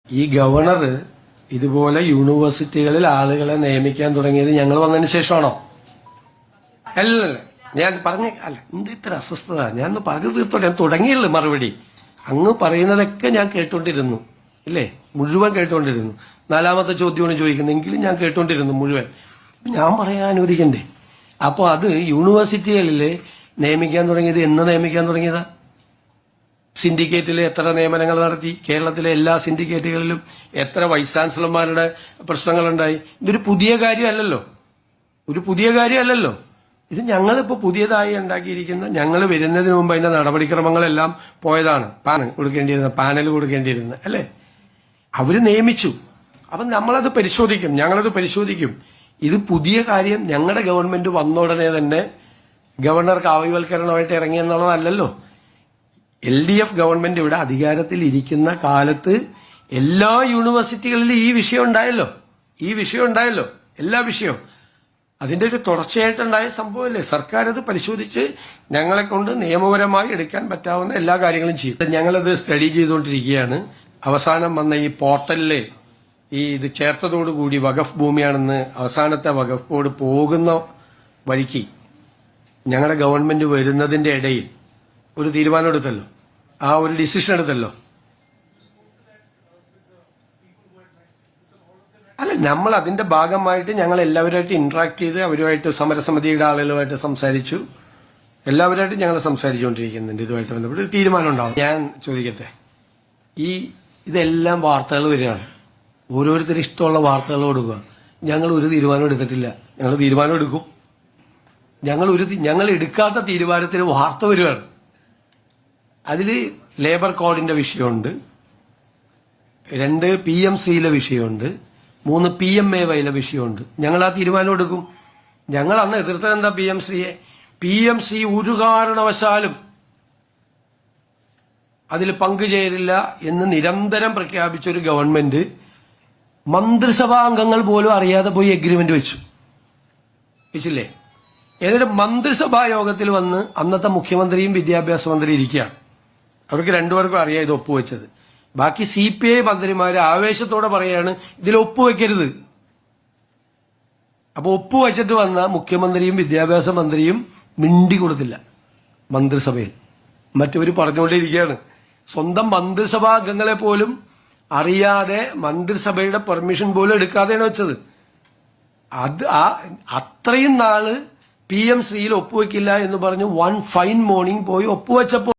ഈ ഗവർണർ ഇതുപോലെ യൂണിവേഴ്സിറ്റികളിൽ ആളുകളെ നിയമിക്കാൻ തുടങ്ങിയത് ഞങ്ങൾ വന്നതിന് ശേഷമാണോ? അല്ലല്ല, ഞാൻ അല്ല എന്ത് ഇത്ര അസ്വസ്ഥത, ഞാൻ പറഞ്ഞു തീർത്തോട്ടെ. ഞാൻ തുടങ്ങിയുള്ളൂ മറുപടി. അങ്ങ് പറയുന്നതൊക്കെ ഞാൻ കേട്ടോണ്ടിരുന്നു, ഇല്ലേ? മുഴുവൻ കേട്ടോണ്ടിരുന്നു. നാലാമത്തെ ചോദ്യമാണ് ചോദിക്കുന്നതെങ്കിലും ഞാൻ കേട്ടോണ്ടിരുന്നു മുഴുവൻ. ഞാൻ പറയാൻ അനുവദിക്കണ്ടേ? അപ്പോൾ അത് യൂണിവേഴ്സിറ്റികളിൽ നിയമിക്കാൻ തുടങ്ങിയത് എന്ന് നിയമിക്കാൻ തുടങ്ങിയതാ? സിൻഡിക്കേറ്റിൽ എത്ര നിയമനങ്ങൾ നടത്തി? കേരളത്തിലെ എല്ലാ സിൻഡിക്കേറ്റുകളിലും എത്ര വൈസ് ചാൻസലർമാരുടെ പ്രശ്നങ്ങളുണ്ടായി? ഇതൊരു പുതിയ കാര്യമല്ലല്ലോ, ഇത് ഞങ്ങളിപ്പോൾ പുതിയതായി ഉണ്ടാക്കിയിരിക്കുന്ന, ഞങ്ങൾ വരുന്നതിന് മുമ്പ് അതിന്റെ നടപടിക്രമങ്ങളെല്ലാം പോയതാണ്. പാനൽ കൊടുക്കേണ്ടിയിരുന്നത് അല്ലേ? അവര് നിയമിച്ചു. അപ്പം ഞങ്ങളത് പരിശോധിക്കും. ഇത് പുതിയ കാര്യം ഞങ്ങളുടെ ഗവൺമെന്റ് വന്ന ഉടനെ തന്നെ ഗവർണർ കാവ്യവൽക്കരണമായിട്ട് ഇറങ്ങിയെന്നുള്ളതല്ലല്ലോ. LDF ഗവൺമെന്റ് ഇവിടെ അധികാരത്തിൽ ഇരിക്കുന്ന കാലത്ത് എല്ലാ യൂണിവേഴ്സിറ്റികളിലും ഈ വിഷയം ഉണ്ടായല്ലോ, എല്ലാ വിഷയവും. അതിന്റെ ഒരു തുടർച്ചയായിട്ടുണ്ടായ സംഭവമല്ലേ? സർക്കാർ അത് പരിശോധിച്ച് ഞങ്ങളെ കൊണ്ട് നിയമപരമായി എടുക്കാൻ പറ്റാവുന്ന എല്ലാ കാര്യങ്ങളും ചെയ്യും. ഞങ്ങളത് സ്റ്റഡി ചെയ്തുകൊണ്ടിരിക്കുകയാണ്. അവസാനം വന്ന ഈ പോർട്ടലില് ഇത് ചേർത്തതോടുകൂടി വഖഫ് ഭൂമിയാണെന്ന് അവസാനത്തെ വഖഫ് ബോർഡ് പോകുന്ന വഴിക്ക് ഞങ്ങളുടെ ഗവൺമെന്റ് വരുന്നതിന്റെ ഇടയിൽ ഒരു തീരുമാനം എടുത്തല്ലോ, ഒരു ഡിസിഷൻ എടുത്തല്ലോ. അല്ല, നമ്മൾ അതിന്റെ ഭാഗമായിട്ട് ഞങ്ങൾ എല്ലാവരുമായിട്ട് ഇന്ററാക്ട് ചെയ്ത് അവരുമായിട്ട് സമരസമിതിയുടെ ആളുകളുമായിട്ട് സംസാരിച്ചു. എല്ലാവരുമായിട്ട് ഞങ്ങൾ സംസാരിച്ചുകൊണ്ടിരിക്കുന്നുണ്ട്. ഇതുമായിട്ട് ബന്ധപ്പെട്ട് തീരുമാനം ഉണ്ടാവും. ഞാൻ ചോദിക്കട്ടെ, ഇതെല്ലാം വാർത്തകൾ വരികയാണ്, ഓരോരുത്തരും ഇഷ്ടമുള്ള വാർത്തകൾ കൊടുക്കുക. ഞങ്ങൾ ഒരു തീരുമാനം എടുത്തിട്ടില്ല. ഞങ്ങൾ തീരുമാനം എടുക്കും. ഞങ്ങൾ എടുക്കാത്ത തീരുമാനത്തിന് വാർത്ത വരികയാണ്. അതിൽ ലേബർ കോഡിന്റെ വിഷയമുണ്ട്, 2 PMCയിലെ വിഷയമുണ്ട്, 3 PMAYയിലെ വിഷയമുണ്ട്. ഞങ്ങൾ ആ തീരുമാനം എടുക്കും. ഞങ്ങൾ അന്ന് എതിർത്തത് എന്താ? PMC ഒരു കാരണവശാലും അതിൽ പങ്കുചേരില്ല എന്ന് നിരന്തരം പ്രഖ്യാപിച്ച ഒരു ഗവൺമെന്റ് മന്ത്രിസഭാ അംഗങ്ങൾ പോലും അറിയാതെ പോയി എഗ്രിമെന്റ് വെച്ചില്ലേ? എന്നിട്ട് മന്ത്രിസഭാ യോഗത്തിൽ വന്ന് അന്നത്തെ മുഖ്യമന്ത്രിയും വിദ്യാഭ്യാസ മന്ത്രി ഇരിക്കുകയാണ്. അവർക്ക് രണ്ടുപേർക്കും അറിയാം ഇത് ഒപ്പുവെച്ചത്. ബാക്കി CPI മന്ത്രിമാര് ആവേശത്തോടെ പറയാണ് ഇതിൽ ഒപ്പുവെക്കരുത്. അപ്പൊ ഒപ്പുവെച്ചിട്ട് വന്ന മുഖ്യമന്ത്രിയും വിദ്യാഭ്യാസ മന്ത്രിയും മിണ്ടി കൊടുത്തില്ല മന്ത്രിസഭയിൽ. മറ്റവര് പറഞ്ഞുകൊണ്ടിരിക്കുകയാണ്. സ്വന്തം മന്ത്രിസഭാ അംഗങ്ങളെ പോലും അറിയാതെ മന്ത്രിസഭയുടെ പെർമിഷൻ പോലും എടുക്കാതെയാണ് വെച്ചത്. അത്രയും നാള് PMCയിൽ ഒപ്പുവെക്കില്ല എന്ന് പറഞ്ഞ് 1 ഫൈൻ മോർണിംഗ് പോയി ഒപ്പുവെച്ചപ്പോൾ